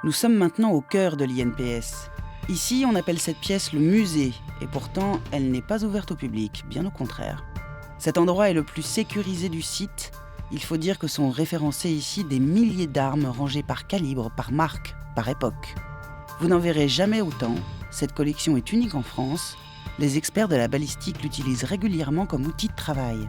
Nous sommes maintenant au cœur de l'INPS. Ici, on appelle cette pièce le musée, et pourtant, elle n'est pas ouverte au public, bien au contraire. Cet endroit est le plus sécurisé du site. Il faut dire que sont référencées ici des milliers d'armes rangées par calibre, par marque, par époque. Vous n'en verrez jamais autant. Cette collection est unique en France. Les experts de la balistique l'utilisent régulièrement comme outil de travail.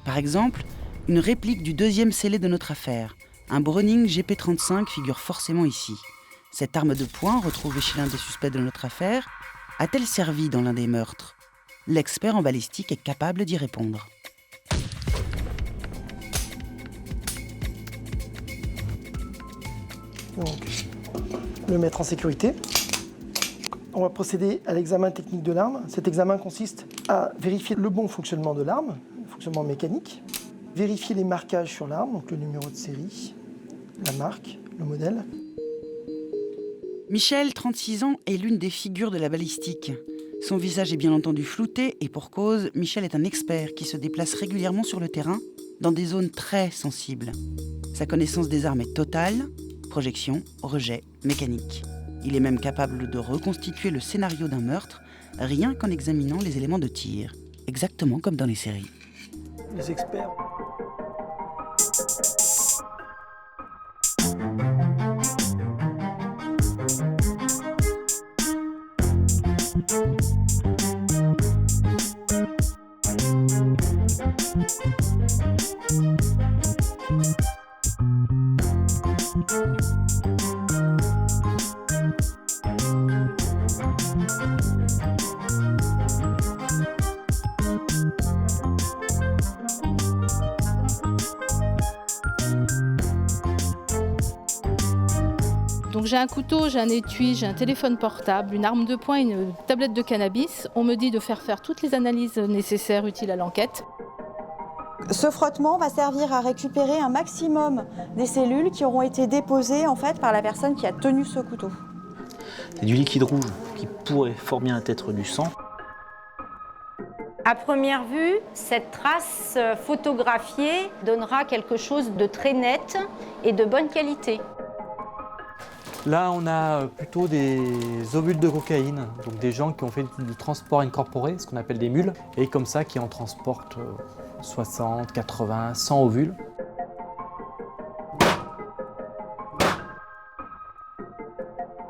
Par exemple, une réplique du deuxième scellé de notre affaire. Un Browning GP35 figure forcément ici. Cette arme de poing, retrouvée chez l'un des suspects de notre affaire, a-t-elle servi dans l'un des meurtres ? L'expert en balistique est capable d'y répondre. Donc, le mettre en sécurité. On va procéder à l'examen technique de l'arme. Cet examen consiste à vérifier le bon fonctionnement de l'arme, le fonctionnement mécanique, vérifier les marquages sur l'arme, donc le numéro de série, la marque, le modèle. Michel, 36 ans, est l'une des figures de la balistique. Son visage est bien entendu flouté et pour cause, Michel est un expert qui se déplace régulièrement sur le terrain dans des zones très sensibles. Sa connaissance des armes est totale, projection, rejet, mécanique. Il est même capable de reconstituer le scénario d'un meurtre rien qu'en examinant les éléments de tir, exactement comme dans les séries. Les experts. Donc j'ai un couteau, j'ai un étui, j'ai un téléphone portable, une arme de poing, une tablette de cannabis. On me dit de faire toutes les analyses nécessaires utiles à l'enquête. Ce frottement va servir à récupérer un maximum des cellules qui auront été déposées en fait, par la personne qui a tenu ce couteau. C'est du liquide rouge qui pourrait fort bien être du sang. À première vue, cette trace photographiée donnera quelque chose de très net et de bonne qualité. Là, on a plutôt des ovules de cocaïne, donc des gens qui ont fait du transport incorporé, ce qu'on appelle des mules, et comme ça qui en transportent 60, 80, 100 ovules.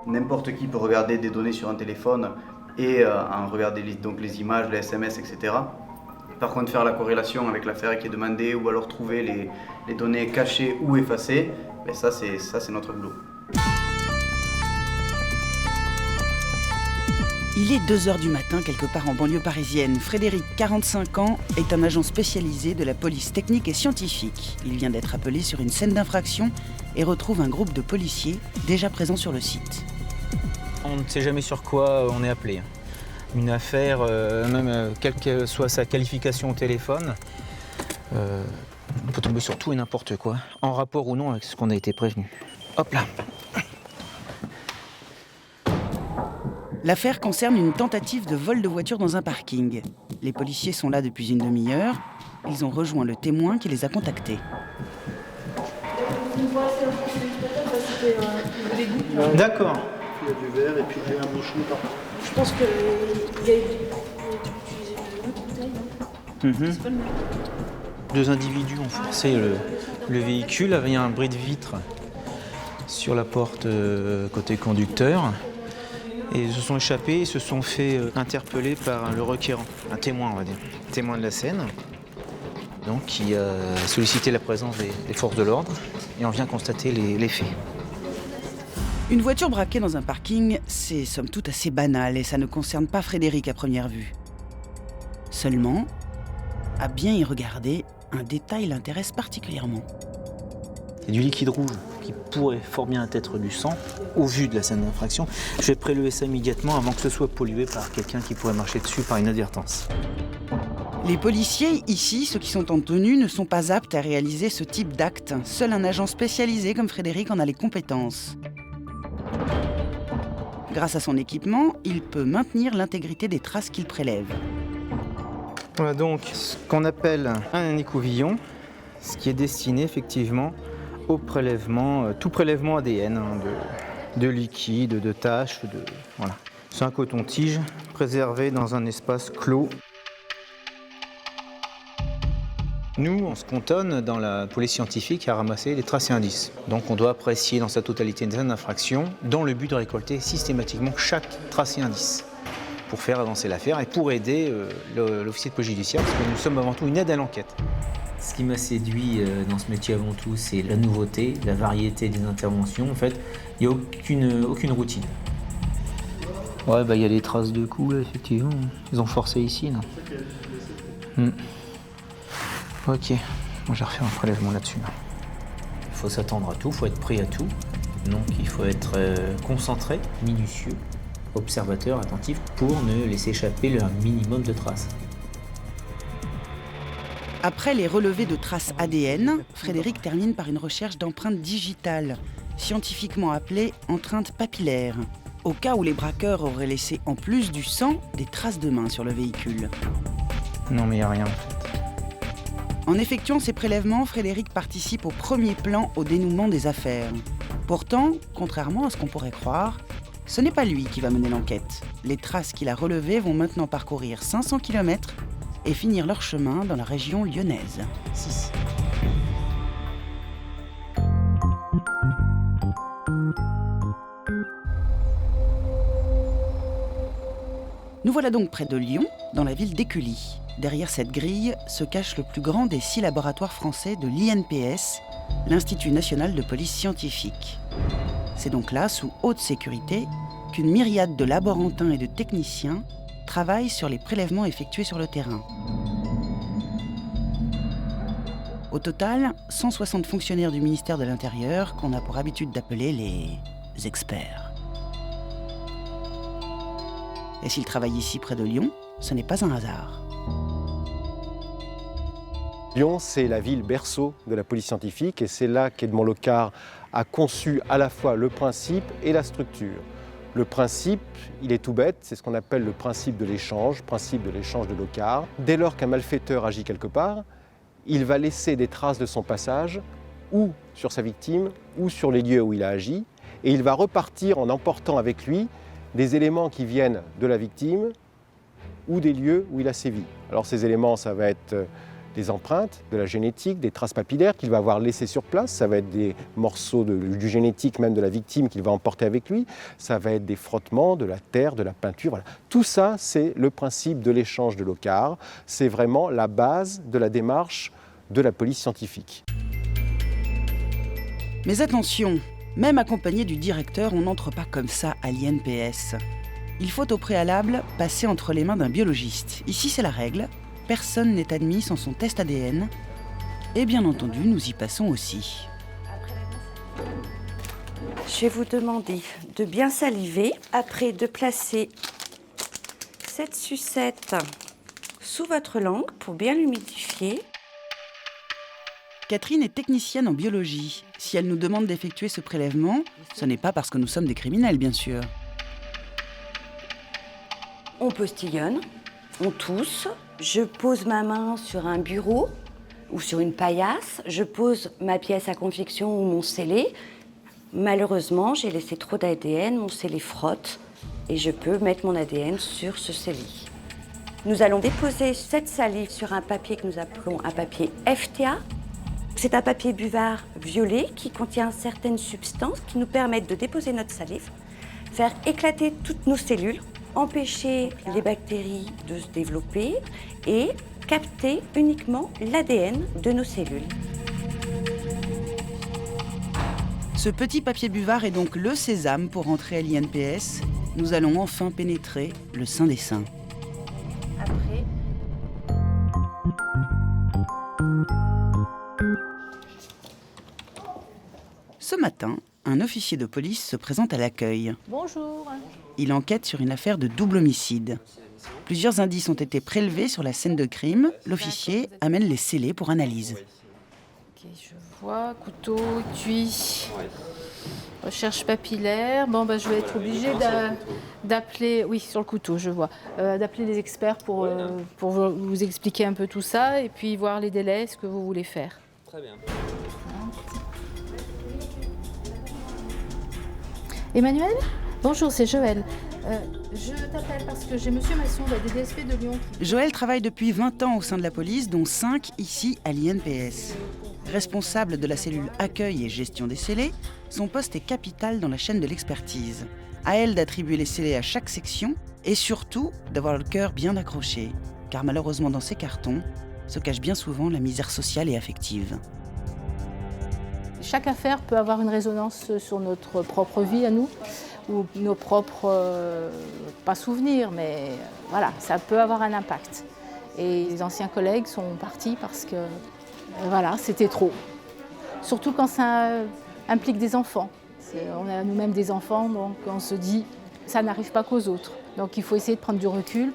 N'importe qui peut regarder des données sur un téléphone et en regarder les images, les SMS, etc. Par contre, faire la corrélation avec l'affaire qui est demandée ou alors trouver les données cachées ou effacées, ben ça c'est notre boulot. Il est 2h du matin, quelque part en banlieue parisienne. Frédéric, 45 ans, est un agent spécialisé de la police technique et scientifique. Il vient d'être appelé sur une scène d'infraction et retrouve un groupe de policiers déjà présents sur le site. On ne sait jamais sur quoi on est appelé. Une affaire, même quelle que soit sa qualification au téléphone, on peut tomber sur tout et n'importe quoi, en rapport ou non avec ce qu'on a été prévenu. Hop là. L'affaire concerne une tentative de vol de voiture dans un parking. Les policiers sont là depuis une demi-heure. Ils ont rejoint le témoin qui les a contactés. D'accord. Il y a du verre et puis il y a un bouchon partout. Je pense qu'il a utilisé une autre bouteille. C'est pas le même. Deux individus ont forcé le véhicule, il y a un bris de vitre sur la porte côté conducteur. Et ils se sont échappés et se sont fait interpeller par le requérant, un témoin on va dire, témoin de la scène, donc qui a sollicité la présence des forces de l'ordre et on vient constater les faits. Une voiture braquée dans un parking, c'est somme toute assez banal et ça ne concerne pas Frédéric à première vue. Seulement, à bien y regarder, un détail l'intéresse particulièrement. C'est du liquide rouge qui pourrait fort bien être du sang. Au vu de la scène d'infraction, je vais prélever ça immédiatement avant que ce soit pollué par quelqu'un qui pourrait marcher dessus par inadvertance. Les policiers, ici, ceux qui sont en tenue, ne sont pas aptes à réaliser ce type d'acte. Seul un agent spécialisé comme Frédéric en a les compétences. Grâce à son équipement, il peut maintenir l'intégrité des traces qu'il prélève. Voilà donc ce qu'on appelle un écouvillon, ce qui est destiné effectivement au prélèvement, tout prélèvement ADN, de liquide, de taches, voilà. C'est un coton-tige préservé dans un espace clos. Nous, on se cantonne dans la police scientifique à ramasser les traces et indices. Donc on doit apprécier dans sa totalité une scène d'infraction dans le but de récolter systématiquement chaque trace et indice pour faire avancer l'affaire et pour aider l'officier de police judiciaire, parce que nous sommes avant tout une aide à l'enquête. Ce qui m'a séduit dans ce métier avant tout, c'est la nouveauté, la variété des interventions. En fait, il n'y a aucune routine. Ouais, il y a des traces de coups, là, effectivement. Ils ont forcé ici, là. Ok, bon, j'ai refait un prélèvement là-dessus. Il faut s'attendre à tout, il faut être prêt à tout. Donc il faut être concentré, minutieux, observateur, attentif, pour ne laisser échapper un minimum de traces. Après les relevés de traces ADN, Frédéric termine par une recherche d'empreintes digitales, scientifiquement appelée empreinte papillaire, au cas où les braqueurs auraient laissé en plus du sang des traces de main sur le véhicule. Non, mais il n'y a rien. En effectuant ces prélèvements, Frédéric participe au premier plan au dénouement des affaires. Pourtant, contrairement à ce qu'on pourrait croire, ce n'est pas lui qui va mener l'enquête. Les traces qu'il a relevées vont maintenant parcourir 500 km et finir leur chemin dans la région lyonnaise. 6. Nous voilà donc près de Lyon, dans la ville d'Écully. Derrière cette grille se cache le plus grand des 6 laboratoires français de l'INPS, l'Institut national de police scientifique. C'est donc là, sous haute sécurité, qu'une myriade de laborantins et de techniciens travaillent sur les prélèvements effectués sur le terrain. Au total, 160 fonctionnaires du ministère de l'Intérieur qu'on a pour habitude d'appeler les experts. Et s'ils travaillent ici près de Lyon, ce n'est pas un hasard. Lyon, c'est la ville berceau de la police scientifique et c'est là qu'Edmond Locard a conçu à la fois le principe et la structure. Le principe, il est tout bête, c'est ce qu'on appelle le principe de l'échange de Locard. Dès lors qu'un malfaiteur agit quelque part, il va laisser des traces de son passage ou sur sa victime ou sur les lieux où il a agi et il va repartir en emportant avec lui des éléments qui viennent de la victime ou des lieux où il a sévi. Alors ces éléments, ça va être des empreintes, de la génétique, des traces papillaires qu'il va avoir laissées sur place, ça va être des morceaux du génétique même de la victime qu'il va emporter avec lui, ça va être des frottements, de la terre, de la peinture, voilà. Tout ça, c'est le principe de l'échange de Locard, c'est vraiment la base de la démarche de la police scientifique. Mais attention, même accompagné du directeur, on n'entre pas comme ça à l'INPS. Il faut au préalable passer entre les mains d'un biologiste. Ici, c'est la règle. Personne n'est admis sans son test ADN. Et bien entendu, nous y passons aussi. Je vais vous demander de bien saliver, après de placer cette sucette sous votre langue pour bien l'humidifier. Catherine est technicienne en biologie. Si elle nous demande d'effectuer ce prélèvement, ce n'est pas parce que nous sommes des criminels, bien sûr. On postillonne, on tousse. Je pose ma main sur un bureau ou sur une paillasse. Je pose ma pièce à conviction ou mon scellé. Malheureusement, j'ai laissé trop d'ADN, mon scellé frotte et je peux mettre mon ADN sur ce scellé. Nous allons déposer cette salive sur un papier que nous appelons un papier FTA. C'est un papier buvard violet qui contient certaines substances qui nous permettent de déposer notre salive, faire éclater toutes nos cellules, empêcher les bactéries de se développer et capter uniquement l'ADN de nos cellules. Ce petit papier buvard est donc le sésame pour entrer à l'INPS. Nous allons enfin pénétrer le sein des seins. Après, Ce matin, un officier de police se présente à l'accueil. Bonjour. Il enquête sur une affaire de double homicide. Plusieurs indices ont été prélevés sur la scène de crime. L'officier amène les scellés pour analyse. Ok, je vois, couteau, étui, recherche papillaire. Bon, je vais être obligée d'appeler, oui, sur le couteau, je vois, d'appeler les experts pour vous expliquer un peu tout ça et puis voir les délais, ce que vous voulez faire. Très bien. Emmanuel ? Bonjour, c'est Joël. Je t'appelle parce que j'ai Monsieur Masson de la DDSP de Lyon. Joël travaille depuis 20 ans au sein de la police, dont 5 ici à l'INPS. Responsable de la cellule accueil et gestion des scellés, son poste est capital dans la chaîne de l'expertise. À elle d'attribuer les scellés à chaque section et surtout d'avoir le cœur bien accroché, car malheureusement dans ces cartons se cache bien souvent la misère sociale et affective. Chaque affaire peut avoir une résonance sur notre propre vie à nous, ou nos propres, pas souvenirs, mais voilà, ça peut avoir un impact. Et les anciens collègues sont partis parce que, voilà, c'était trop. Surtout quand ça implique des enfants. On a nous-mêmes des enfants, donc on se dit, ça n'arrive pas qu'aux autres. Donc il faut essayer de prendre du recul.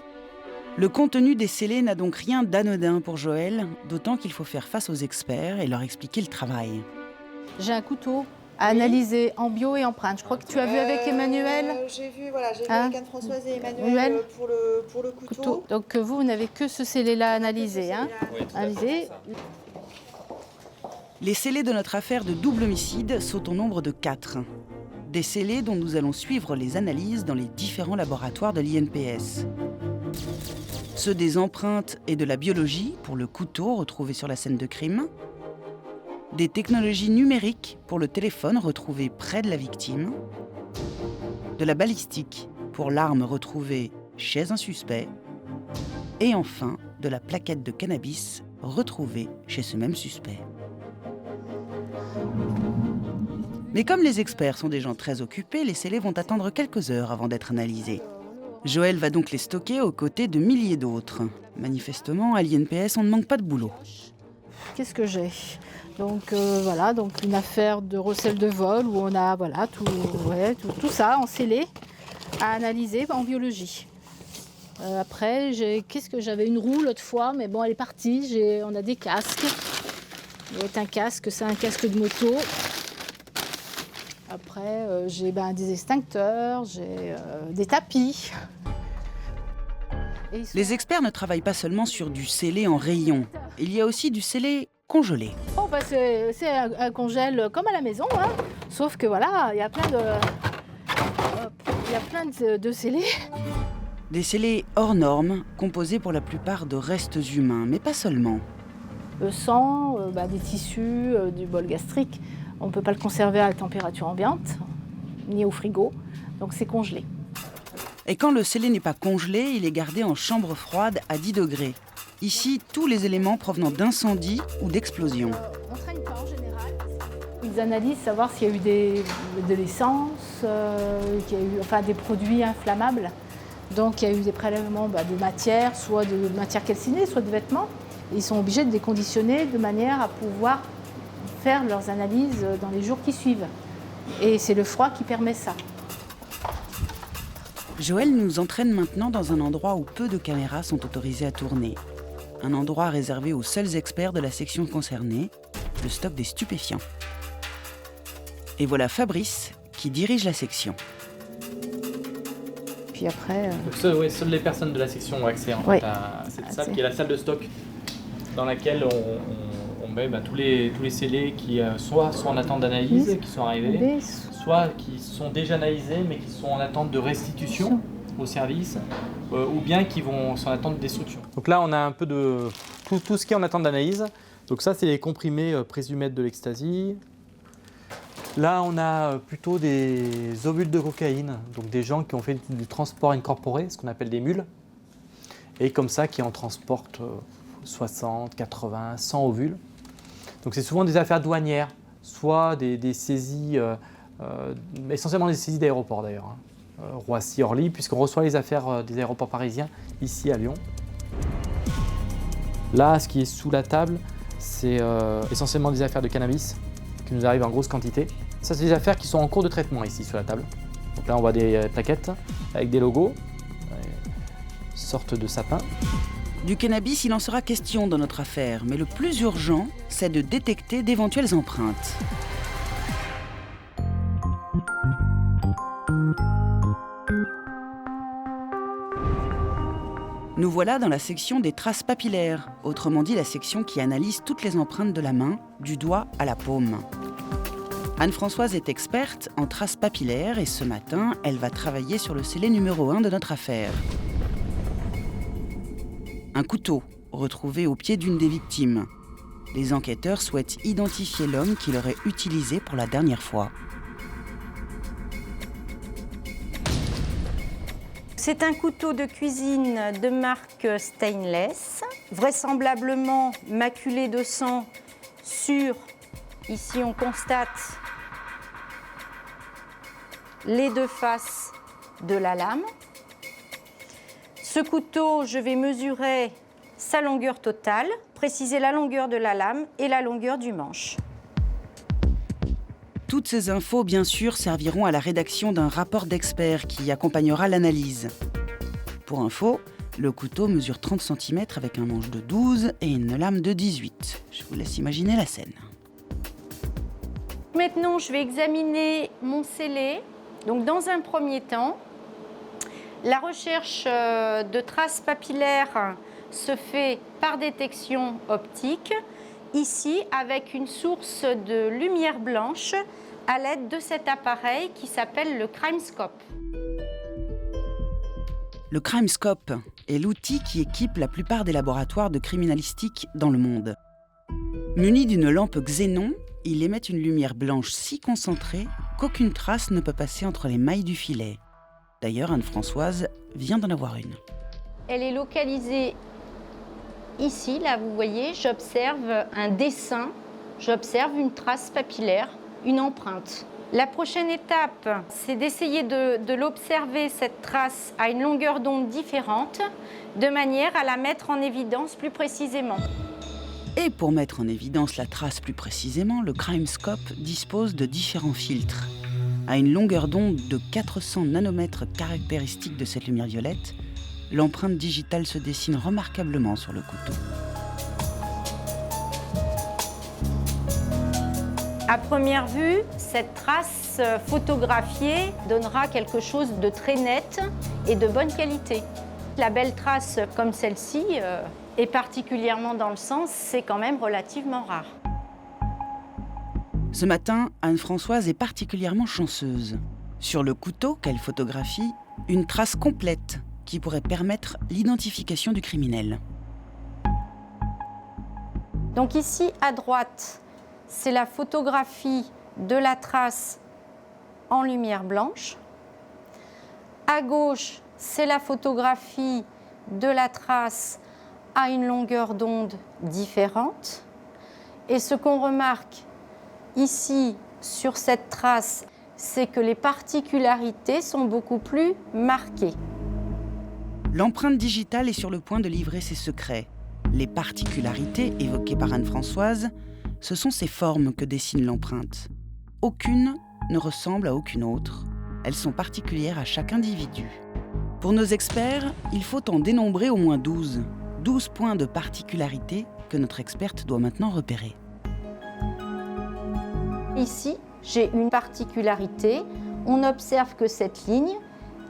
Le contenu des scellés n'a donc rien d'anodin pour Joël, d'autant qu'il faut faire face aux experts et leur expliquer le travail. J'ai un couteau à analyser en bio et empreinte. Je crois que tu as vu avec Emmanuel. J'ai vu avec Anne-Françoise et Emmanuel pour le couteau. Donc vous n'avez que ce scellé-là à analyser. Analyser. Les scellés de notre affaire de double homicide sont au nombre de 4. Des scellés dont nous allons suivre les analyses dans les différents laboratoires de l'INPS. Ceux des empreintes et de la biologie pour le couteau retrouvé sur la scène de crime. Des technologies numériques pour le téléphone retrouvé près de la victime. De la balistique pour l'arme retrouvée chez un suspect. Et enfin, de la plaquette de cannabis retrouvée chez ce même suspect. Mais comme les experts sont des gens très occupés, les scellés vont attendre quelques heures avant d'être analysés. Joël va donc les stocker aux côtés de milliers d'autres. Manifestement, à l'INPS, on ne manque pas de boulot. Qu'est-ce que j'ai ? Donc voilà, donc une affaire de recel de vol où on a voilà, tout ça en scellé à analyser en biologie. Après, j'avais une roue l'autre fois, mais bon, elle est partie. On a des casques. C'est un casque de moto. Après, j'ai des extincteurs, j'ai des tapis. Les experts ne travaillent pas seulement sur du scellé en rayon. Il y a aussi du scellé congelé. Oh, c'est un congèle comme à la maison, sauf que voilà, il y a plein de scellés. Des scellés hors normes, composés pour la plupart de restes humains, mais pas seulement. Le sang, des tissus, du bol gastrique, on ne peut pas le conserver à la température ambiante, ni au frigo, donc c'est congelé. Et quand le scellé n'est pas congelé, il est gardé en chambre froide à 10 degrés. Ici, tous les éléments provenant d'incendies ou d'explosions. On ne traîne pas en général. Ils analysent savoir s'il y a eu de l'essence, qu'il y a eu des produits inflammables. Donc il y a eu des prélèvements de matière, soit de matière calcinée, soit de vêtements. Et ils sont obligés de les conditionner de manière à pouvoir faire leurs analyses dans les jours qui suivent. Et c'est le froid qui permet ça. Joël nous entraîne maintenant dans un endroit où peu de caméras sont autorisées à tourner. Un endroit réservé aux seuls experts de la section concernée, le stock des stupéfiants. Et voilà Fabrice qui dirige la section. Puis après... Donc seules les personnes de la section ont accès à cette salle qui est la salle de stock dans laquelle on met tous les scellés qui soit sont en attente d'analyse, qui sont arrivés, soit qui sont déjà analysés mais qui sont en attente de restitution au service, ou bien qui sont en attente de destruction. Donc là on a un peu de tout ce qui est en attente d'analyse. Donc ça c'est les comprimés présumés de l'ecstasy. Là on a plutôt des ovules de cocaïne, donc des gens qui ont fait du transport incorporé, ce qu'on appelle des mules, et comme ça qui en transportent 60, 80, 100 ovules. Donc c'est souvent des affaires douanières, soit des saisies, essentiellement des saisies d'aéroports d'ailleurs, Roissy, Orly, puisqu'on reçoit les affaires des aéroports parisiens ici à Lyon. Là, ce qui est sous la table, c'est essentiellement des affaires de cannabis qui nous arrivent en grosse quantité. Ça, c'est des affaires qui sont en cours de traitement ici sur la table. Donc là, on voit des plaquettes avec des logos, sorte de sapin. Du cannabis, il en sera question dans notre affaire, mais le plus urgent, c'est de détecter d'éventuelles empreintes. Nous voilà dans la section des traces papillaires, autrement dit la section qui analyse toutes les empreintes de la main, du doigt à la paume. Anne-Françoise est experte en traces papillaires et ce matin, elle va travailler sur le scellé numéro 1 de notre affaire. Un couteau, retrouvé au pied d'une des victimes. Les enquêteurs souhaitent identifier l'homme qui l'aurait utilisé pour la dernière fois. C'est un couteau de cuisine de marque Stainless, vraisemblablement maculé de sang sur, ici on constate, les deux faces de la lame. Ce couteau, je vais mesurer sa longueur totale, préciser la longueur de la lame et la longueur du manche. Toutes ces infos, bien sûr, serviront à la rédaction d'un rapport d'expert qui accompagnera l'analyse. Pour info, le couteau mesure 30 cm avec un manche de 12 et une lame de 18. Je vous laisse imaginer la scène. Maintenant, je vais examiner mon scellé. Donc, dans un premier temps, la recherche de traces papillaires se fait par détection optique, ici avec une source de lumière blanche à l'aide de cet appareil qui s'appelle le CrimeScope. Le CrimeScope est l'outil qui équipe la plupart des laboratoires de criminalistique dans le monde. Muni d'une lampe xénon, il émet une lumière blanche si concentrée qu'aucune trace ne peut passer entre les mailles du filet. D'ailleurs, Anne-Françoise vient d'en avoir une. Elle est localisée ici, là vous voyez, j'observe un dessin, j'observe une trace papillaire, une empreinte. La prochaine étape, c'est d'essayer de l'observer, cette trace, à une longueur d'onde différente, de manière à la mettre en évidence plus précisément. Et pour mettre en évidence la trace plus précisément, le CrimeScope dispose de différents filtres. À une longueur d'onde de 400 nanomètres caractéristique de cette lumière violette, l'empreinte digitale se dessine remarquablement sur le couteau. À première vue, cette trace photographiée donnera quelque chose de très net et de bonne qualité. La belle trace comme celle-ci, et particulièrement dans le sens, c'est quand même relativement rare. Ce matin, Anne-Françoise est particulièrement chanceuse. Sur le couteau qu'elle photographie, une trace complète qui pourrait permettre l'identification du criminel. Donc ici, à droite, c'est la photographie de la trace en lumière blanche. À gauche, c'est la photographie de la trace à une longueur d'onde différente. Et ce qu'on remarque ici sur cette trace, c'est que les particularités sont beaucoup plus marquées. L'empreinte digitale est sur le point de livrer ses secrets. Les particularités évoquées par Anne-Françoise, ce sont ces formes que dessine l'empreinte. Aucune ne ressemble à aucune autre. Elles sont particulières à chaque individu. Pour nos experts, il faut en dénombrer au moins 12. 12 points de particularité que notre experte doit maintenant repérer. Ici, j'ai une particularité. On observe que cette ligne,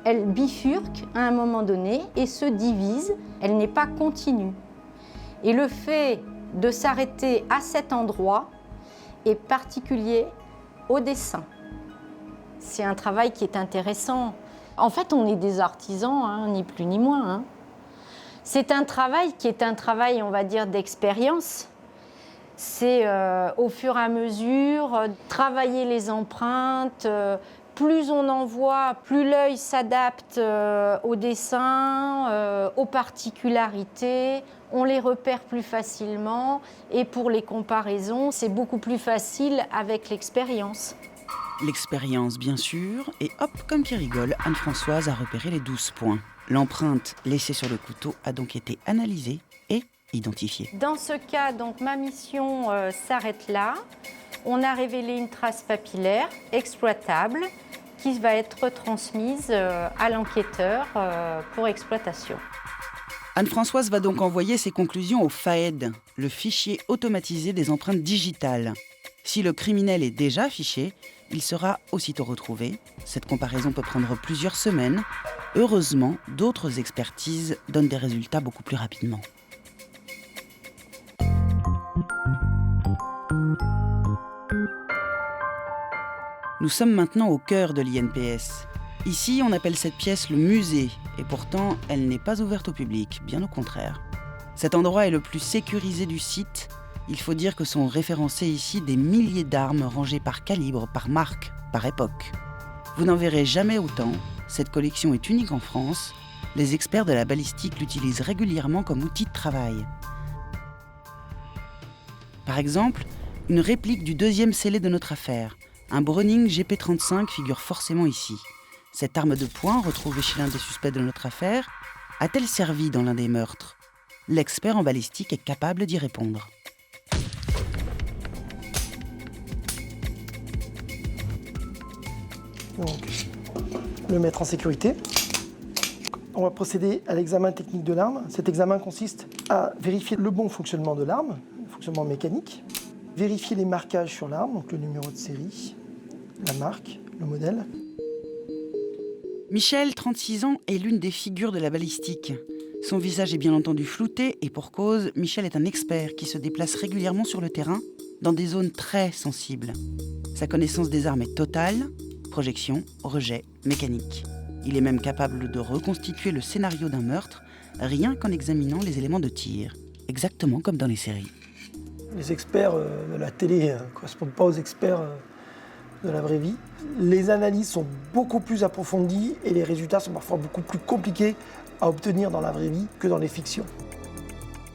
elle bifurque à un moment donné et se divise. Elle n'est pas continue. Et le fait de s'arrêter à cet endroit est particulier au dessin. C'est un travail qui est intéressant. En fait, on est des artisans, ni plus ni moins. C'est un travail qui est un travail, on va dire, d'expérience. C'est au fur et à mesure, travailler les empreintes. Plus on en voit, plus l'œil s'adapte au dessin, aux particularités. On les repère plus facilement. Et pour les comparaisons, c'est beaucoup plus facile avec l'expérience. L'expérience, bien sûr, et hop, comme qui rigole, Anne-Françoise a repéré les 12 points. L'empreinte laissée sur le couteau a donc été analysée et identifiée. Dans ce cas, donc, ma mission s'arrête là. On a révélé une trace papillaire exploitable qui va être transmise à l'enquêteur pour exploitation. Anne-Françoise va donc envoyer ses conclusions au FAED, le fichier automatisé des empreintes digitales. Si le criminel est déjà fiché, il sera aussitôt retrouvé. Cette comparaison peut prendre plusieurs semaines. Heureusement, d'autres expertises donnent des résultats beaucoup plus rapidement. Nous sommes maintenant au cœur de l'INPS. Ici, on appelle cette pièce le musée, et pourtant, elle n'est pas ouverte au public, bien au contraire. Cet endroit est le plus sécurisé du site. Il faut dire que sont référencés ici des milliers d'armes rangées par calibre, par marque, par époque. Vous n'en verrez jamais autant, cette collection est unique en France. Les experts de la balistique l'utilisent régulièrement comme outil de travail. Par exemple, une réplique du deuxième scellé de notre affaire, un Browning GP35 figure forcément ici. Cette arme de poing, retrouvée chez l'un des suspects de notre affaire, a-t-elle servi dans l'un des meurtres ? L'expert en balistique est capable d'y répondre. Donc, le mettre en sécurité. On va procéder à l'examen technique de l'arme. Cet examen consiste à vérifier le bon fonctionnement de l'arme, le fonctionnement mécanique, vérifier les marquages sur l'arme, donc le numéro de série, la marque, le modèle. Michel, 36 ans, est l'une des figures de la balistique. Son visage est bien entendu flouté et pour cause, Michel est un expert qui se déplace régulièrement sur le terrain dans des zones très sensibles. Sa connaissance des armes est totale, projection, rejet, mécanique. Il est même capable de reconstituer le scénario d'un meurtre rien qu'en examinant les éléments de tir, exactement comme dans les séries. Les experts de la télé ne correspondent pas aux experts de la vraie vie. Les analyses sont beaucoup plus approfondies et les résultats sont parfois beaucoup plus compliqués à obtenir dans la vraie vie que dans les fictions.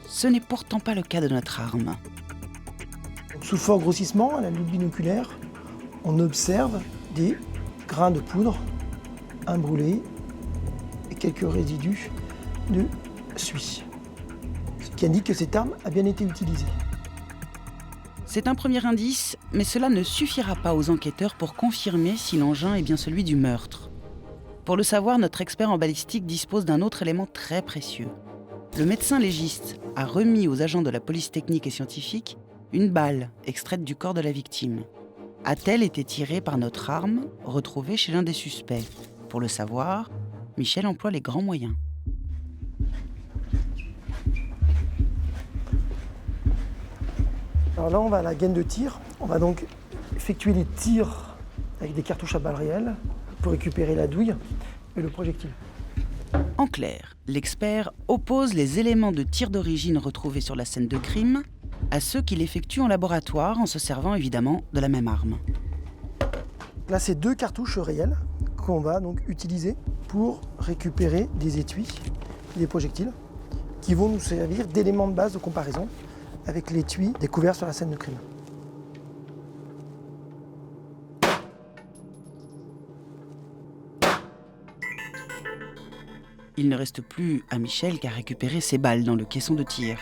Ce n'est pourtant pas le cas de notre arme. Donc, sous fort grossissement, à la loupe binoculaire, on observe des grains de poudre, un brûlé et quelques résidus de suie, ce qui indique que cette arme a bien été utilisée. C'est un premier indice, mais cela ne suffira pas aux enquêteurs pour confirmer si l'engin est bien celui du meurtre. Pour le savoir, notre expert en balistique dispose d'un autre élément très précieux. Le médecin légiste a remis aux agents de la police technique et scientifique une balle extraite du corps de la victime. A-t-elle été tirée par notre arme, retrouvée chez l'un des suspects ? Pour le savoir, Michel emploie les grands moyens. Alors là, on va à la gaine de tir. On va donc effectuer les tirs avec des cartouches à balles réelles pour récupérer la douille et le projectile. En clair, l'expert oppose les éléments de tir d'origine retrouvés sur la scène de crime à ceux qu'il effectue en laboratoire en se servant évidemment de la même arme. Là, c'est 2 cartouches réelles qu'on va donc utiliser pour récupérer des étuis, des projectiles, qui vont nous servir d'éléments de base de comparaison avec l'étui découvert sur la scène de crime. Il ne reste plus à Michel qu'à récupérer ses balles dans le caisson de tir.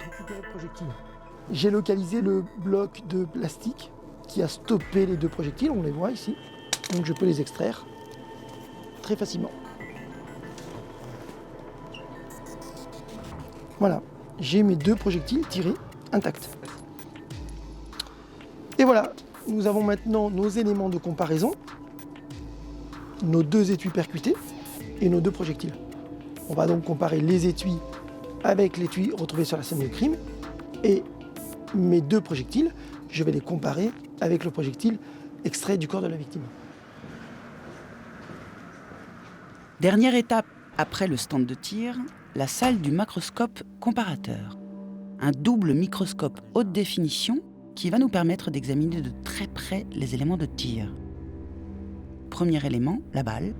J'ai localisé le bloc de plastique qui a stoppé les 2 projectiles, on les voit ici. Donc je peux les extraire très facilement. Voilà, j'ai mes 2 projectiles tirés intacts. Et voilà, nous avons maintenant nos éléments de comparaison, nos 2 étuis percutés et nos 2 projectiles. On va donc comparer les étuis avec l'étui retrouvé sur la scène de crime et mes 2 projectiles, je vais les comparer avec le projectile extrait du corps de la victime. Dernière étape après le stand de tir, la salle du macroscope comparateur. Un double microscope haute définition qui va nous permettre d'examiner de très près les éléments de tir. Premier élément, la balle.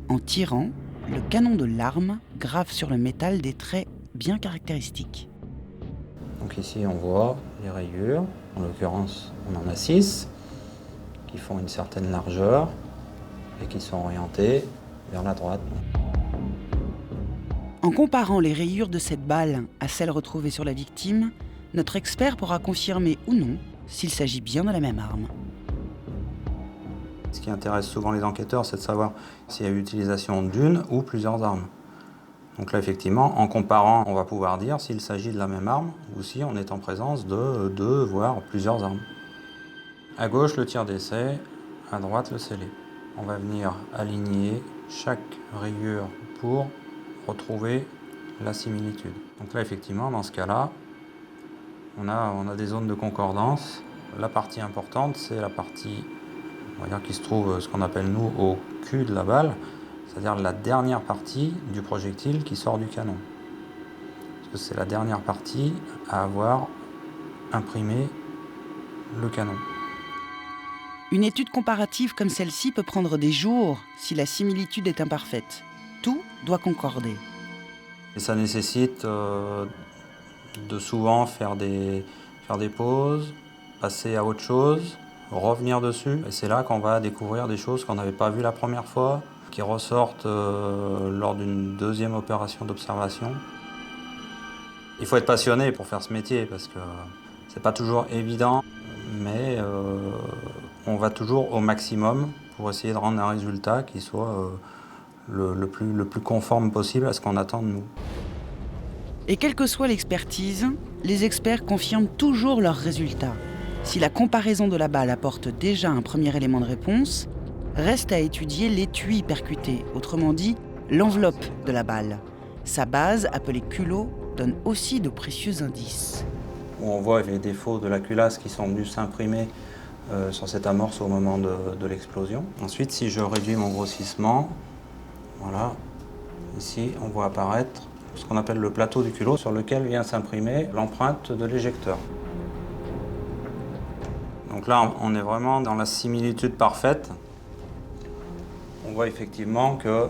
En tirant, le canon de l'arme grave sur le métal des traits bien caractéristiques. Donc ici on voit les rayures, en l'occurrence on en a 6, qui font une certaine largeur et qui sont orientées vers la droite. En comparant les rayures de cette balle à celles retrouvées sur la victime, notre expert pourra confirmer ou non s'il s'agit bien de la même arme. Ce qui intéresse souvent les enquêteurs, c'est de savoir s'il y a eu utilisation d'une ou plusieurs armes. Donc là, effectivement, en comparant, on va pouvoir dire s'il s'agit de la même arme ou si on est en présence de 2, voire plusieurs armes. À gauche, le tir d'essai, à droite, le scellé. On va venir aligner chaque rayure pour retrouver la similitude. Donc là, effectivement, dans ce cas-là, on a des zones de concordance. La partie importante, c'est la partie on va dire qui se trouve ce qu'on appelle nous au cul de la balle, c'est-à-dire la dernière partie du projectile qui sort du canon. Parce que c'est la dernière partie à avoir imprimé le canon. Une étude comparative comme celle-ci peut prendre des jours si la similitude est imparfaite. Tout doit concorder. Et ça nécessite de souvent faire des pauses, passer à autre chose, revenir dessus. Et c'est là qu'on va découvrir des choses qu'on n'avait pas vues la première fois, qui ressortent lors d'une deuxième opération d'observation. Il faut être passionné pour faire ce métier parce que c'est pas toujours évident, mais on va toujours au maximum pour essayer de rendre un résultat qui soit le plus conforme possible à ce qu'on attend de nous. Et quelle que soit l'expertise, les experts confirment toujours leurs résultats. Si la comparaison de la balle apporte déjà un premier élément de réponse, reste à étudier l'étui percuté, autrement dit l'enveloppe de la balle. Sa base, appelée culot, donne aussi de précieux indices. On voit les défauts de la culasse qui sont venus s'imprimer sur cette amorce au moment de l'explosion. Ensuite, si je réduis mon grossissement, voilà, ici on voit apparaître ce qu'on appelle le plateau du culot sur lequel vient s'imprimer l'empreinte de l'éjecteur. Donc là, on est vraiment dans la similitude parfaite. On voit effectivement que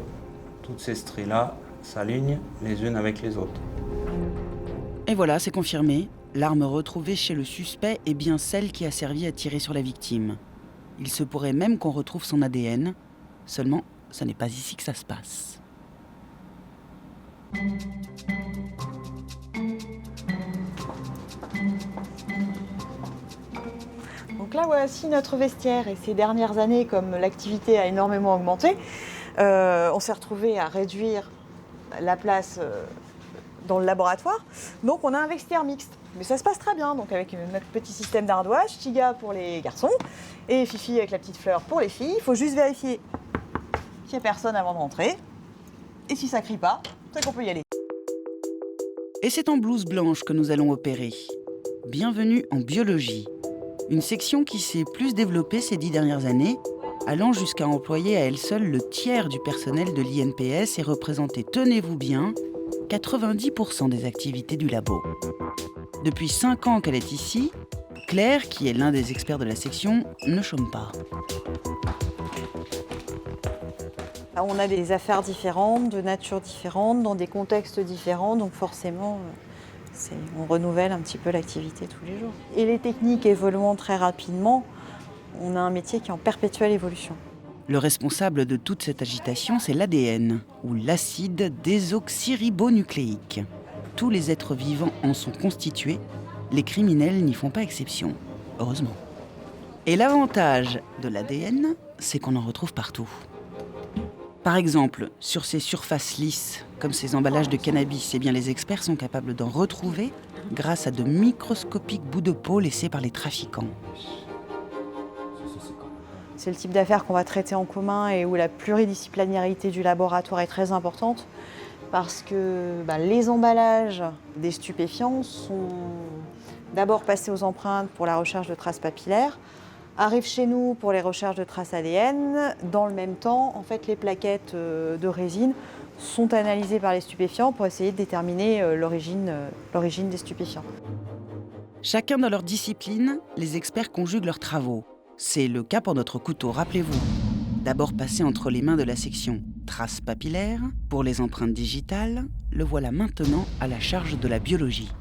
toutes ces stries-là s'alignent les unes avec les autres. Et voilà, c'est confirmé. L'arme retrouvée chez le suspect est bien celle qui a servi à tirer sur la victime. Il se pourrait même qu'on retrouve son ADN. Seulement, ce n'est pas ici que ça se passe. Donc là, voici notre vestiaire. Et ces dernières années, comme l'activité a énormément augmenté, on s'est retrouvé à réduire la place dans le laboratoire. Donc on a un vestiaire mixte. Mais ça se passe très bien, donc avec notre petit système d'ardoise, Tiga pour les garçons et Fifi avec la petite fleur pour les filles. Il faut juste vérifier qu'il n'y a personne avant de rentrer. Et si ça ne crie pas, c'est qu'on peut y aller. Et c'est en blouse blanche que nous allons opérer. Bienvenue en biologie. Une section qui s'est plus développée ces 10 dernières années, allant jusqu'à employer à elle seule le tiers du personnel de l'INPS et représenter, tenez-vous bien, 90% des activités du labo. Depuis 5 ans qu'elle est ici, Claire, qui est l'un des experts de la section, ne chôme pas. On a des affaires différentes, de nature différente, dans des contextes différents, donc forcément, on renouvelle un petit peu l'activité tous les jours. Et les techniques évoluant très rapidement, on a un métier qui est en perpétuelle évolution. Le responsable de toute cette agitation, c'est l'ADN, ou l'acide désoxyribonucléique. Tous les êtres vivants en sont constitués, les criminels n'y font pas exception, heureusement. Et l'avantage de l'ADN, c'est qu'on en retrouve partout. Par exemple, sur ces surfaces lisses, comme ces emballages de cannabis, eh bien les experts sont capables d'en retrouver grâce à de microscopiques bouts de peau laissés par les trafiquants. C'est le type d'affaires qu'on va traiter en commun et où la pluridisciplinarité du laboratoire est très importante parce que les emballages des stupéfiants sont d'abord passés aux empreintes pour la recherche de traces papillaires, arrivent chez nous pour les recherches de traces ADN. Dans le même temps, en fait, les plaquettes de résine sont analysées par les stupéfiants pour essayer de déterminer l'origine des stupéfiants. Chacun dans leur discipline, les experts conjuguent leurs travaux. C'est le cas pour notre couteau, rappelez-vous. D'abord passé entre les mains de la section traces papillaires, pour les empreintes digitales, le voilà maintenant à la charge de la biologie.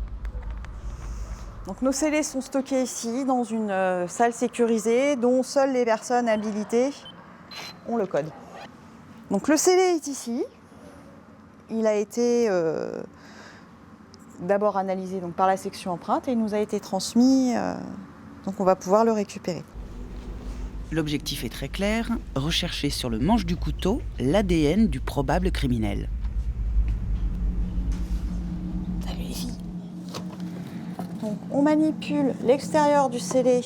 Donc nos scellés sont stockés ici, dans une salle sécurisée, dont seules les personnes habilitées ont le code. Donc le scellé est ici. Il a été d'abord analysé par la section empreinte et il nous a été transmis, donc on va pouvoir le récupérer. L'objectif est très clair, rechercher sur le manche du couteau l'ADN du probable criminel. Salut les filles. Donc on manipule l'extérieur du scellé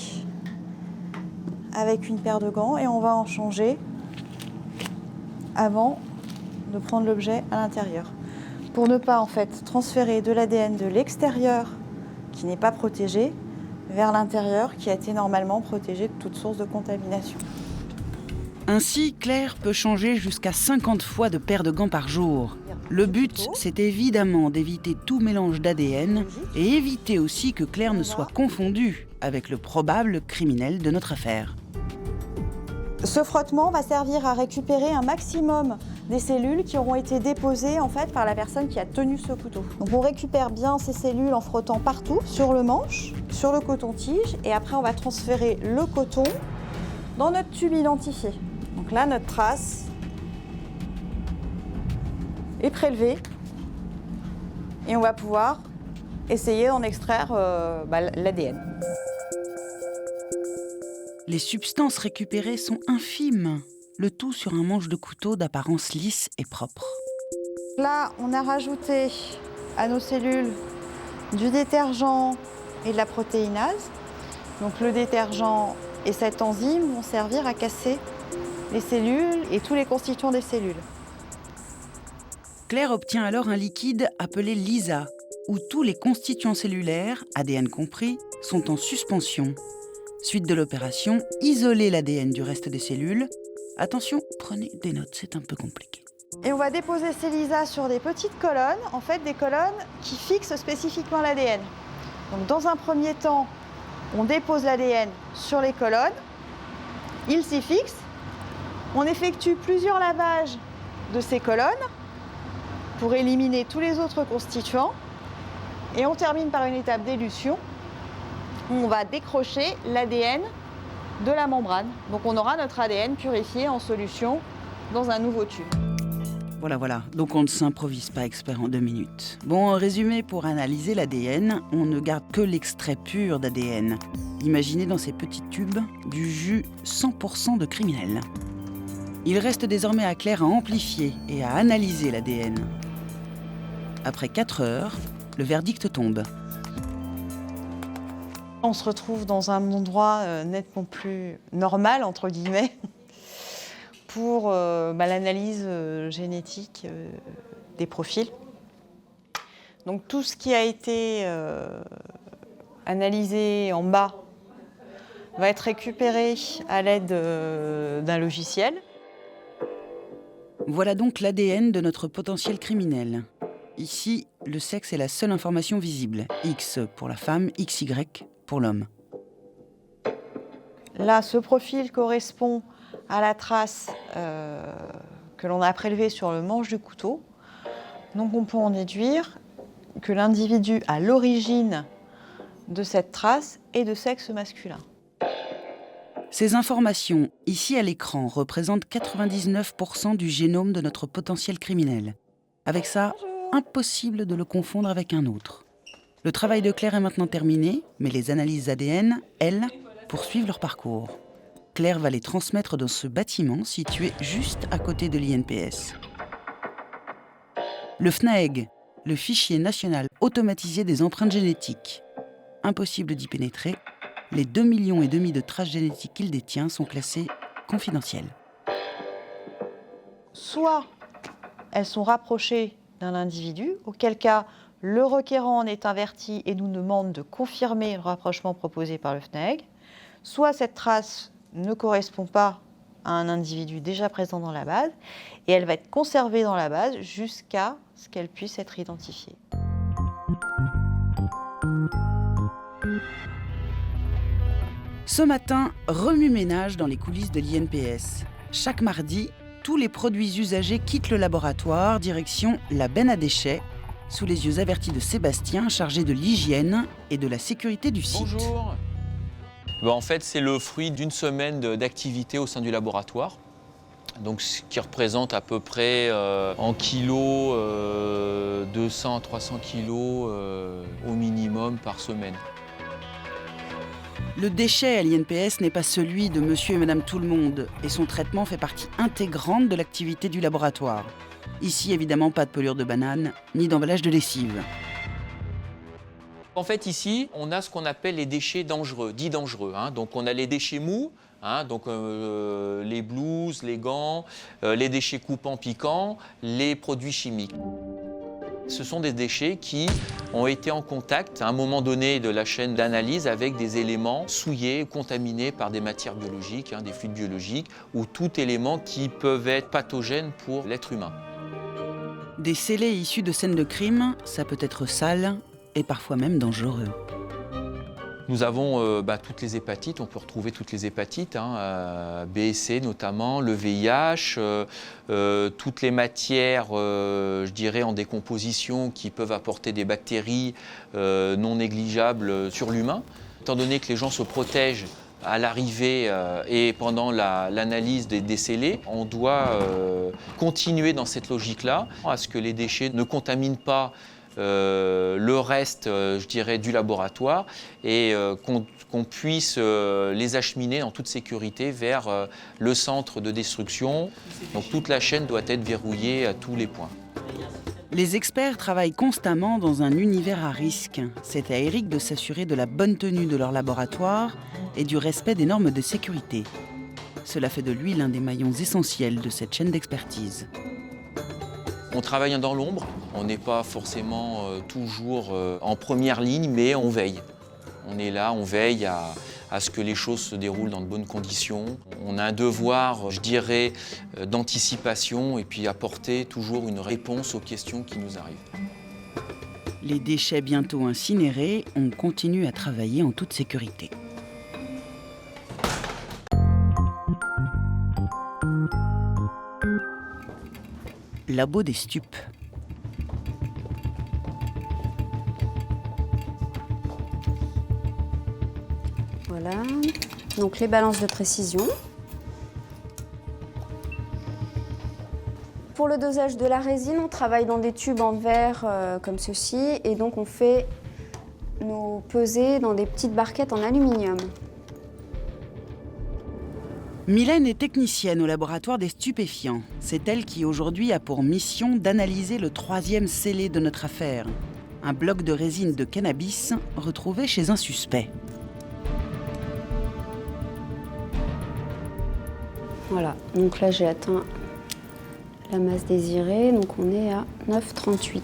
avec une paire de gants et on va en changer avant de prendre l'objet à l'intérieur. Pour ne pas en fait transférer de l'ADN de l'extérieur qui n'est pas protégé vers l'intérieur qui a été normalement protégé de toute source de contamination. Ainsi, Claire peut changer jusqu'à 50 fois de paire de gants par jour. Le but, c'est évidemment d'éviter tout mélange d'ADN et éviter aussi que Claire ne soit confondue avec le probable criminel de notre affaire. Ce frottement va servir à récupérer un maximum des cellules qui auront été déposées en fait par la personne qui a tenu ce couteau. Donc on récupère bien ces cellules en frottant partout, sur le manche, sur le coton-tige, et après on va transférer le coton dans notre tube identifié. Donc là, notre trace est prélevée et on va pouvoir essayer d'en extraire l'ADN. Les substances récupérées sont infimes, le tout sur un manche de couteau d'apparence lisse et propre. Là, on a rajouté à nos cellules du détergent et de la protéinase. Donc le détergent et cette enzyme vont servir à casser les cellules et tous les constituants des cellules. Claire obtient alors un liquide appelé Lisa, où tous les constituants cellulaires, ADN compris, sont en suspension. Suite de l'opération, isoler l'ADN du reste des cellules. Attention, prenez des notes, c'est un peu compliqué. Et on va déposer ces Lisa sur des petites colonnes, en fait des colonnes qui fixent spécifiquement l'ADN. Donc dans un premier temps, on dépose l'ADN sur les colonnes, il s'y fixe, on effectue plusieurs lavages de ces colonnes pour éliminer tous les autres constituants et on termine par une étape d'élution où on va décrocher l'ADN de la membrane. Donc on aura notre ADN purifié en solution dans un nouveau tube. Voilà, donc on ne s'improvise pas expert en 2 minutes. Bon, en résumé, pour analyser l'ADN, on ne garde que l'extrait pur d'ADN. Imaginez dans ces petits tubes du jus 100% de criminel. Il reste désormais à Claire à amplifier et à analyser l'ADN. Après 4 heures, le verdict tombe. On se retrouve dans un endroit nettement plus normal, entre guillemets, pour l'analyse génétique des profils. Donc tout ce qui a été analysé en bas va être récupéré à l'aide d'un logiciel. Voilà donc l'ADN de notre potentiel criminel. Ici, le sexe est la seule information visible. X pour la femme, XY pour l'homme. Là, ce profil correspond à la trace que l'on a prélevée sur le manche du couteau. Donc on peut en déduire que l'individu à l'origine de cette trace est de sexe masculin. Ces informations, ici à l'écran, représentent 99% du génome de notre potentiel criminel. Avec ça, impossible de le confondre avec un autre. Le travail de Claire est maintenant terminé, mais les analyses ADN, elles, poursuivent leur parcours. Claire va les transmettre dans ce bâtiment situé juste à côté de l'INPS. Le FNAEG, le fichier national automatisé des empreintes génétiques. Impossible d'y pénétrer, les 2,5 millions de traces génétiques qu'il détient sont classées confidentielles. Soit elles sont rapprochées d'un individu, auquel cas le requérant en est averti et nous demande de confirmer le rapprochement proposé par le FNAEG, soit cette trace ne correspond pas à un individu déjà présent dans la base et elle va être conservée dans la base jusqu'à ce qu'elle puisse être identifiée. Ce matin, remue-ménage dans les coulisses de l'INPS. Chaque mardi, tous les produits usagés quittent le laboratoire, direction la benne à déchets, sous les yeux avertis de Sébastien, chargé de l'hygiène et de la sécurité du site. Bonjour. En fait, c'est le fruit d'une semaine d'activité au sein du laboratoire. Donc, ce qui représente à peu près en kilos 200 à 300 kilos au minimum par semaine. Le déchet à l'INPS n'est pas celui de monsieur et madame tout-le-monde et son traitement fait partie intégrante de l'activité du laboratoire. Ici, évidemment, pas de pelure de banane ni d'emballage de lessive. En fait, ici, on a ce qu'on appelle les déchets dangereux, dits dangereux. Donc, on a les déchets mous, donc les blouses, les gants, les déchets coupants piquants, les produits chimiques. Ce sont des déchets qui ont été en contact à un moment donné de la chaîne d'analyse avec des éléments souillés, contaminés par des matières biologiques, des fluides biologiques, ou tout élément qui peuvent être pathogènes pour l'être humain. Des scellés issus de scènes de crime, ça peut être sale et parfois même dangereux. Nous avons toutes les hépatites, on peut retrouver toutes les hépatites, B et C notamment, le VIH, toutes les matières, je dirais, en décomposition qui peuvent apporter des bactéries non négligeables sur l'humain. Étant donné que les gens se protègent à l'arrivée et pendant l'analyse des scellés, on doit continuer dans cette logique-là, à ce que les déchets ne contaminent pas le reste, je dirais, du laboratoire et qu'on puisse les acheminer en toute sécurité vers le centre de destruction. Donc toute la chaîne doit être verrouillée à tous les points. Les experts travaillent constamment dans un univers à risque. C'est à Eric de s'assurer de la bonne tenue de leur laboratoire et du respect des normes de sécurité. Cela fait de lui l'un des maillons essentiels de cette chaîne d'expertise. On travaille dans l'ombre, on n'est pas forcément toujours en première ligne, mais on veille. On est là, on veille à ce que les choses se déroulent dans de bonnes conditions. On a un devoir, je dirais, d'anticipation et puis apporter toujours une réponse aux questions qui nous arrivent. Les déchets bientôt incinérés, on continue à travailler en toute sécurité. Labo des stupes. Voilà, donc les balances de précision. Pour le dosage de la résine, on travaille dans des tubes en verre comme ceci et donc on fait nos pesées dans des petites barquettes en aluminium. Mylène est technicienne au laboratoire des stupéfiants. C'est elle qui aujourd'hui a pour mission d'analyser le 3e scellé de notre affaire. Un bloc de résine de cannabis retrouvé chez un suspect. Voilà, donc là j'ai atteint la masse désirée, donc on est à 9,38.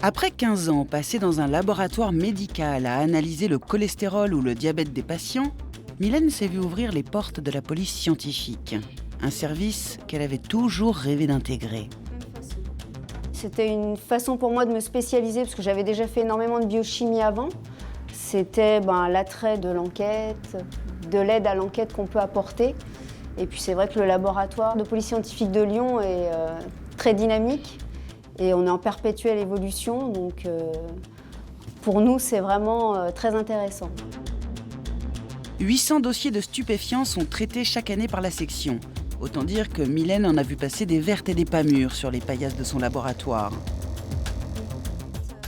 Après 15 ans passés dans un laboratoire médical à analyser le cholestérol ou le diabète des patients, Mylène s'est vue ouvrir les portes de la police scientifique, un service qu'elle avait toujours rêvé d'intégrer. C'était une façon pour moi de me spécialiser parce que j'avais déjà fait énormément de biochimie avant. C'était l'attrait de l'enquête, de l'aide à l'enquête qu'on peut apporter. Et puis c'est vrai que le laboratoire de police scientifique de Lyon est très dynamique. Et on est en perpétuelle évolution, donc pour nous, c'est vraiment très intéressant. 800 dossiers de stupéfiants sont traités chaque année par la section. Autant dire que Mylène en a vu passer des vertes et des pas mûres sur les paillasses de son laboratoire.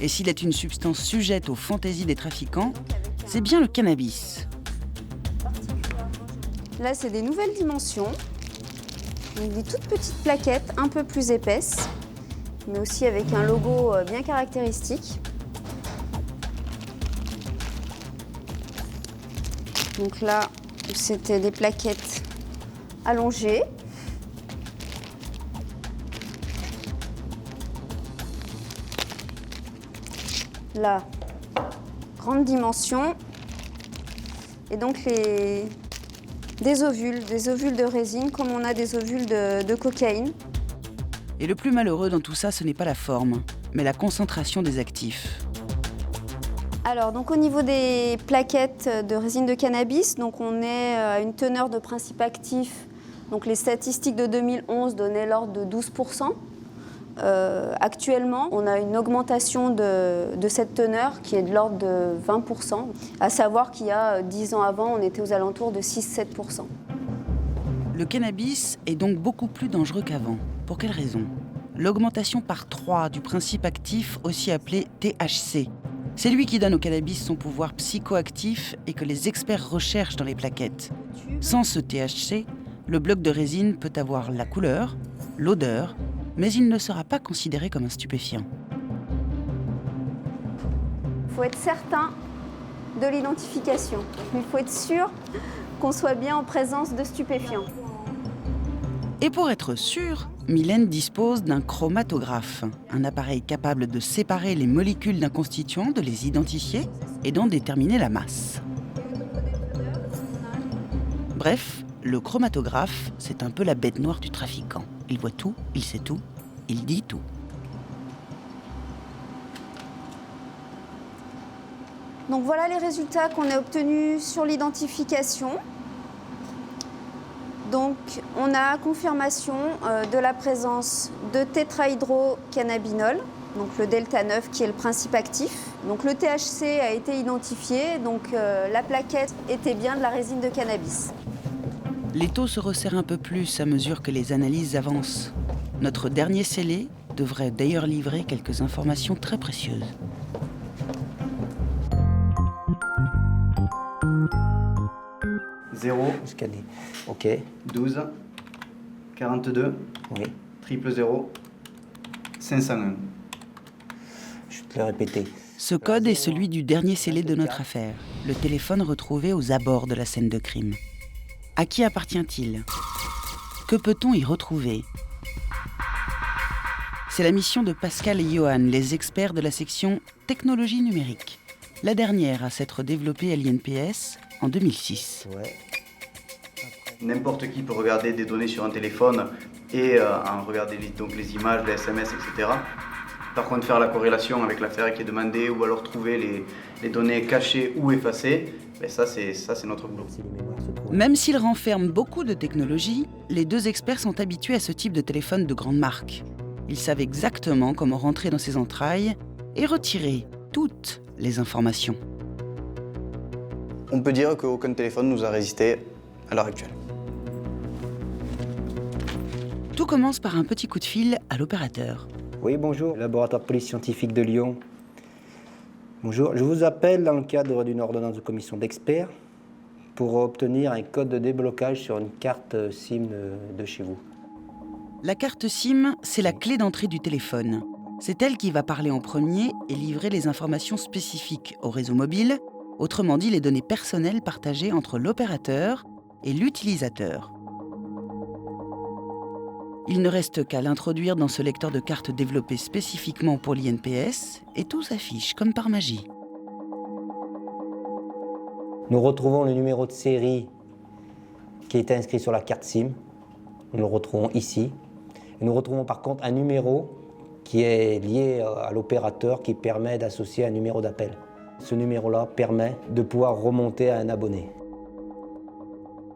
Et s'il est une substance sujette aux fantaisies des trafiquants, c'est bien le cannabis. Là, c'est des nouvelles dimensions, donc des toutes petites plaquettes un peu plus épaisses, mais aussi avec un logo bien caractéristique. Donc là, c'était des plaquettes allongées. Là, grande dimension. Et donc des ovules de résine, comme on a des ovules de cocaïne. Et le plus malheureux dans tout ça, ce n'est pas la forme, mais la concentration des actifs. Alors, donc au niveau des plaquettes de résine de cannabis, donc on est à une teneur de principe actif. Donc les statistiques de 2011 donnaient l'ordre de 12%. Actuellement, on a une augmentation de cette teneur qui est de l'ordre de 20%. À savoir qu'il y a 10 ans avant, on était aux alentours de 6-7%. Le cannabis est donc beaucoup plus dangereux qu'avant. Pour quelle raison ? L'augmentation par 3 du principe actif, aussi appelé THC. C'est lui qui donne au cannabis son pouvoir psychoactif et que les experts recherchent dans les plaquettes. Sans ce THC, le bloc de résine peut avoir la couleur, l'odeur, mais il ne sera pas considéré comme un stupéfiant. Il faut être certain de l'identification. Il faut être sûr qu'on soit bien en présence de stupéfiants. Et pour être sûr, Mylène dispose d'un chromatographe, un appareil capable de séparer les molécules d'un constituant, de les identifier et d'en déterminer la masse. Bref, le chromatographe, c'est un peu la bête noire du trafiquant. Il voit tout, il sait tout, il dit tout. Donc voilà les résultats qu'on a obtenus sur l'identification. Donc on a confirmation de la présence de tétrahydrocannabinol, donc le delta 9 qui est le principe actif. Donc le THC a été identifié, donc la plaquette était bien de la résine de cannabis. Les taux se resserrent un peu plus à mesure que les analyses avancent. Notre dernier scellé devrait d'ailleurs livrer quelques informations très précieuses. Scanner. Ok. 12, 42, Oui. 000, 501. Je vais te le répéter. Ce code est celui du dernier scellé de notre affaire, le téléphone retrouvé aux abords de la scène de crime. À qui appartient-il? Que peut-on y retrouver? C'est la mission de Pascal et Johan, les experts de la section technologie numérique. La dernière à s'être développée à l'INPS en 2006. Ouais. N'importe qui peut regarder des données sur un téléphone et en regarder les images, les SMS, etc. Par contre, faire la corrélation avec l'affaire qui est demandée ou alors trouver les données cachées ou effacées, ben ça c'est notre boulot. Même s'ils renferment beaucoup de technologies, les deux experts sont habitués à ce type de téléphone de grande marque. Ils savent exactement comment rentrer dans ses entrailles et retirer toutes les informations. On peut dire qu'aucun téléphone nous a résisté à l'heure actuelle. Tout commence par un petit coup de fil à l'opérateur. Oui, bonjour, laboratoire de police scientifique de Lyon. Bonjour, je vous appelle dans le cadre d'une ordonnance de commission d'experts pour obtenir un code de déblocage sur une carte SIM de chez vous. La carte SIM, c'est la clé d'entrée du téléphone. C'est elle qui va parler en premier et livrer les informations spécifiques au réseau mobile, autrement dit les données personnelles partagées entre l'opérateur et l'utilisateur. Il ne reste qu'à l'introduire dans ce lecteur de cartes développé spécifiquement pour l'INPS et tout s'affiche comme par magie. Nous retrouvons le numéro de série qui est inscrit sur la carte SIM. Nous le retrouvons ici. Et nous retrouvons par contre un numéro qui est lié à l'opérateur qui permet d'associer un numéro d'appel. Ce numéro-là permet de pouvoir remonter à un abonné.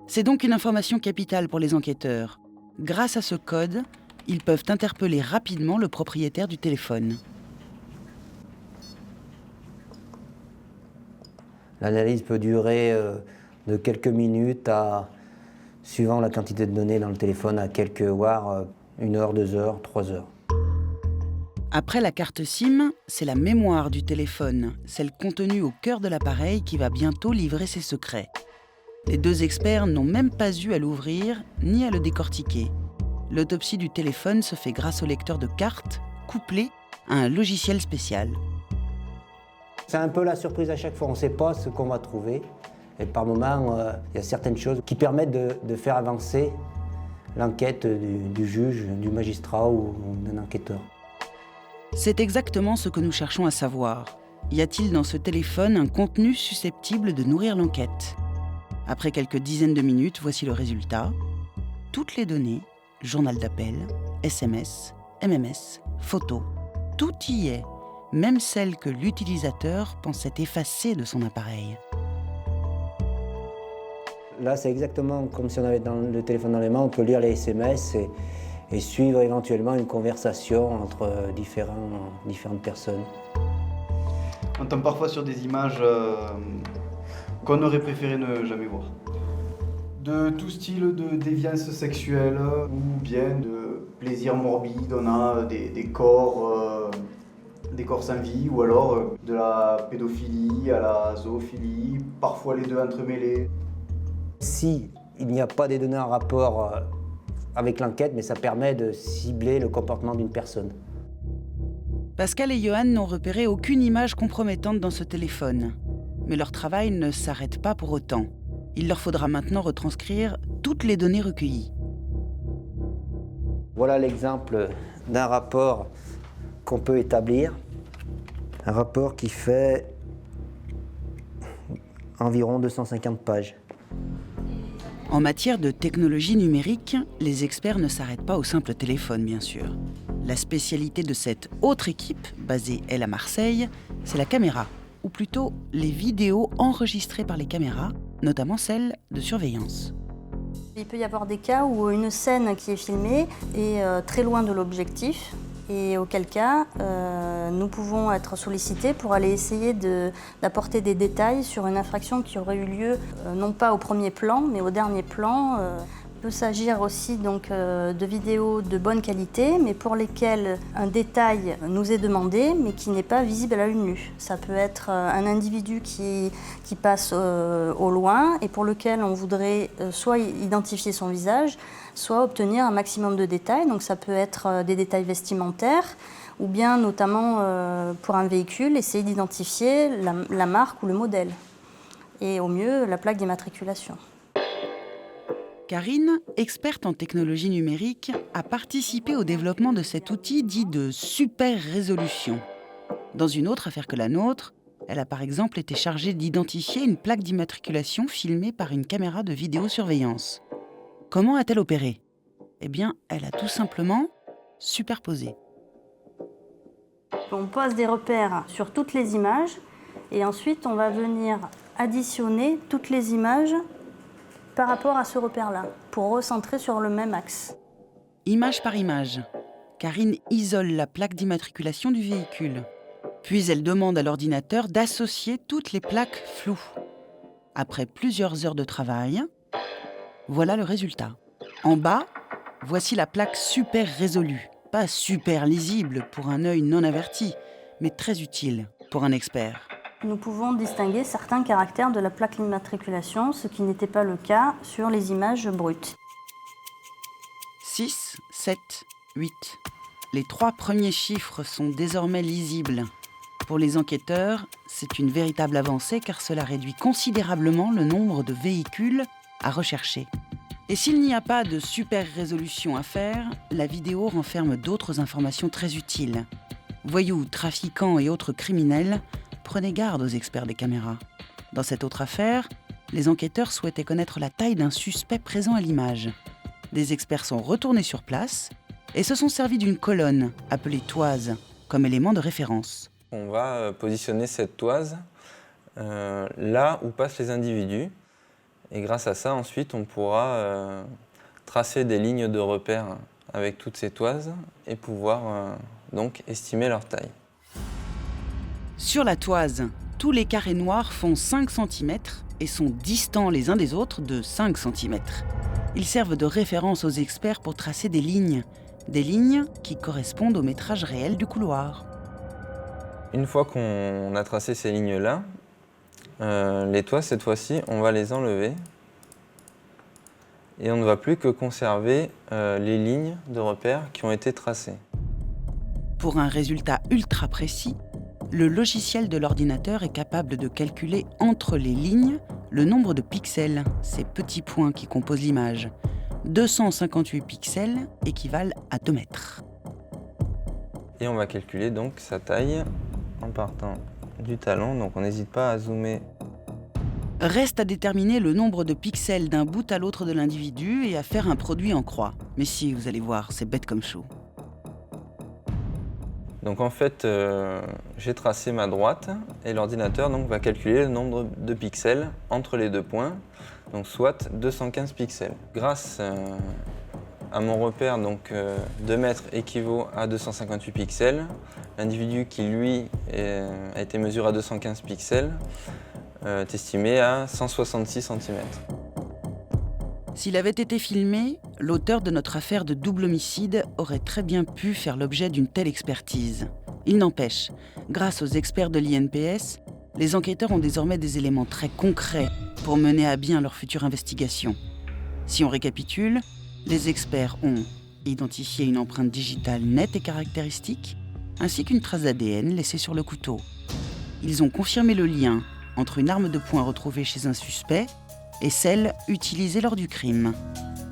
C'est donc une information capitale pour les enquêteurs. Grâce à ce code, ils peuvent interpeller rapidement le propriétaire du téléphone. L'analyse peut durer de quelques minutes à, suivant la quantité de données dans le téléphone, à quelques voire 1 heure, 2 heures, 3 heures. Après la carte SIM, c'est la mémoire du téléphone, celle contenue au cœur de l'appareil qui va bientôt livrer ses secrets. Les deux experts n'ont même pas eu à l'ouvrir ni à le décortiquer. L'autopsie du téléphone se fait grâce au lecteur de cartes, couplé à un logiciel spécial. C'est un peu la surprise à chaque fois, on ne sait pas ce qu'on va trouver. Et par moments, il y a certaines choses qui permettent de faire avancer l'enquête du juge, du magistrat ou d'un enquêteur. C'est exactement ce que nous cherchons à savoir. Y a-t-il dans ce téléphone un contenu susceptible de nourrir l'enquête ? Après quelques dizaines de minutes, voici le résultat. Toutes les données, journal d'appel, SMS, MMS, photos, tout y est, même celles que l'utilisateur pensait effacer de son appareil. Là, c'est exactement comme si on avait le téléphone dans les mains, on peut lire les SMS et suivre éventuellement une conversation entre différentes personnes. On tombe parfois sur des images qu'on aurait préféré ne jamais voir. De tout style de déviance sexuelle ou bien de plaisir morbide, on a des corps sans vie ou alors de la pédophilie à la zoophilie, parfois les deux entremêlés. Si il n'y a pas des données en rapport avec l'enquête, mais ça permet de cibler le comportement d'une personne. Pascal et Johan n'ont repéré aucune image compromettante dans ce téléphone. Mais leur travail ne s'arrête pas pour autant. Il leur faudra maintenant retranscrire toutes les données recueillies. Voilà l'exemple d'un rapport qu'on peut établir. Un rapport qui fait environ 250 pages. En matière de technologie numérique, les experts ne s'arrêtent pas au simple téléphone, bien sûr. La spécialité de cette autre équipe, basée, elle, à Marseille, c'est la caméra, ou plutôt les vidéos enregistrées par les caméras, notamment celles de surveillance. Il peut y avoir des cas où une scène qui est filmée est très loin de l'objectif, et auquel cas nous pouvons être sollicités pour aller essayer d'apporter des détails sur une infraction qui aurait eu lieu non pas au premier plan mais au dernier plan. Il peut s'agir aussi donc, de vidéos de bonne qualité mais pour lesquelles un détail nous est demandé mais qui n'est pas visible à l'œil nu. Ça peut être un individu qui passe au loin et pour lequel on voudrait soit identifier son visage, soit obtenir un maximum de détails. Donc ça peut être des détails vestimentaires ou bien notamment pour un véhicule, essayer d'identifier la marque ou le modèle et au mieux la plaque d'immatriculation. Karine, experte en technologie numérique, a participé au développement de cet outil dit de super résolution. Dans une autre affaire que la nôtre, elle a par exemple été chargée d'identifier une plaque d'immatriculation filmée par une caméra de vidéosurveillance. Comment a-t-elle opéré ? Eh bien, elle a tout simplement superposé. On pose des repères sur toutes les images et ensuite on va venir additionner toutes les images par rapport à ce repère-là, pour recentrer sur le même axe. Image par image, Karine isole la plaque d'immatriculation du véhicule. Puis elle demande à l'ordinateur d'associer toutes les plaques floues. Après plusieurs heures de travail, voilà le résultat. En bas, voici la plaque super résolue. Pas super lisible pour un œil non averti, mais très utile pour un expert. Nous pouvons distinguer certains caractères de la plaque d'immatriculation, ce qui n'était pas le cas sur les images brutes. 6, 7, 8. Les 3 premiers chiffres sont désormais lisibles. Pour les enquêteurs, c'est une véritable avancée car cela réduit considérablement le nombre de véhicules à rechercher. Et s'il n'y a pas de super résolution à faire, la vidéo renferme d'autres informations très utiles. Voyous, trafiquants et autres criminels, prenez garde aux experts des caméras. Dans cette autre affaire, les enquêteurs souhaitaient connaître la taille d'un suspect présent à l'image. Des experts sont retournés sur place et se sont servis d'une colonne, appelée toise, comme élément de référence. On va positionner cette toise là où passent les individus. Et grâce à ça, ensuite, on pourra tracer des lignes de repère avec toutes ces toises et pouvoir donc estimer leur taille. Sur la toise, tous les carrés noirs font 5 cm et sont distants les uns des autres de 5 cm. Ils servent de référence aux experts pour tracer des lignes qui correspondent au métrage réel du couloir. Une fois qu'on a tracé ces lignes-là, les toises, cette fois-ci, on va les enlever et on ne va plus que conserver les lignes de repère qui ont été tracées. Pour un résultat ultra précis, le logiciel de l'ordinateur est capable de calculer entre les lignes le nombre de pixels, ces petits points qui composent l'image. 258 pixels équivalent à 2 mètres. Et on va calculer donc sa taille en partant du talon, donc on n'hésite pas à zoomer. Reste à déterminer le nombre de pixels d'un bout à l'autre de l'individu et à faire un produit en croix. Mais si, vous allez voir, c'est bête comme chou. Donc en fait, j'ai tracé ma droite et l'ordinateur donc, va calculer le nombre de pixels entre les deux points, donc soit 215 pixels. Grâce à mon repère, donc 2 mètres équivaut à 258 pixels, l'individu qui lui a été mesuré à 215 pixels est estimé à 166 cm. S'il avait été filmé, l'auteur de notre affaire de double homicide aurait très bien pu faire l'objet d'une telle expertise. Il n'empêche, grâce aux experts de l'INPS, les enquêteurs ont désormais des éléments très concrets pour mener à bien leur future investigation. Si on récapitule, les experts ont identifié une empreinte digitale nette et caractéristique, ainsi qu'une trace d'ADN laissée sur le couteau. Ils ont confirmé le lien entre une arme de poing retrouvée chez un suspect et celle utilisée lors du crime.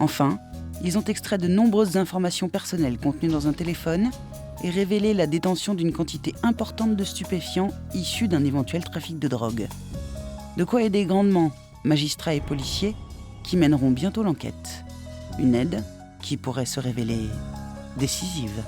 Enfin, ils ont extrait de nombreuses informations personnelles contenues dans un téléphone et révélé la détention d'une quantité importante de stupéfiants issus d'un éventuel trafic de drogue. De quoi aider grandement magistrats et policiers qui mèneront bientôt l'enquête. Une aide qui pourrait se révéler décisive.